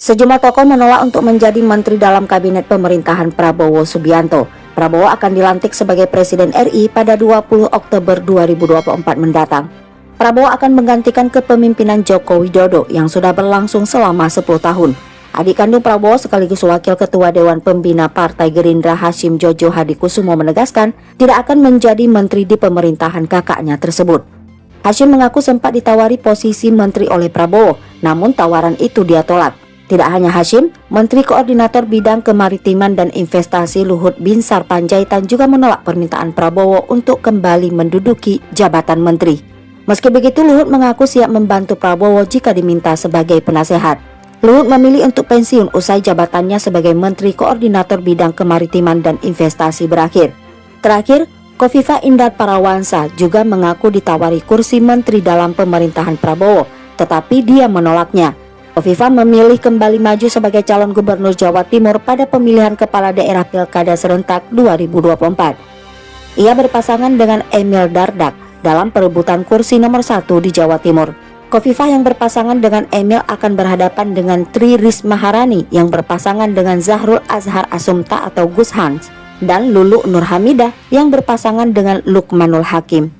Sejumlah tokoh menolak untuk menjadi menteri dalam kabinet pemerintahan Prabowo Subianto. Prabowo akan dilantik sebagai Presiden RI pada 20 Oktober 2024 mendatang. Prabowo akan menggantikan kepemimpinan Joko Widodo yang sudah berlangsung selama 10 tahun. Adik kandung Prabowo sekaligus Wakil Ketua Dewan Pembina Partai Gerindra Hasyim Jojo Hadikusumo menegaskan tidak akan menjadi menteri di pemerintahan kakaknya tersebut. Hasyim mengaku sempat ditawari posisi menteri oleh Prabowo, namun tawaran itu dia tolak. Tidak hanya Hasyim, Menteri Koordinator Bidang Kemaritiman dan Investasi Luhut Binsar Panjaitan juga menolak permintaan Prabowo untuk kembali menduduki jabatan menteri. Meski begitu, Luhut mengaku siap membantu Prabowo jika diminta sebagai penasehat. Luhut memilih untuk pensiun usai jabatannya sebagai Menteri Koordinator Bidang Kemaritiman dan Investasi berakhir. Terakhir, Khofifah Indar Parawansa juga mengaku ditawari kursi menteri dalam pemerintahan Prabowo, tetapi dia menolaknya. Khofifah memilih kembali maju sebagai calon gubernur Jawa Timur pada pemilihan kepala daerah Pilkada serentak 2024. Ia berpasangan dengan Emil Dardak dalam perebutan kursi nomor 1 di Jawa Timur. Khofifah yang berpasangan dengan Emil akan berhadapan dengan Tri Risma Maharani yang berpasangan dengan Zahrul Azhar Asumta atau Gus Hans dan Lulu Nur Hamidah yang berpasangan dengan Lukmanul Hakim.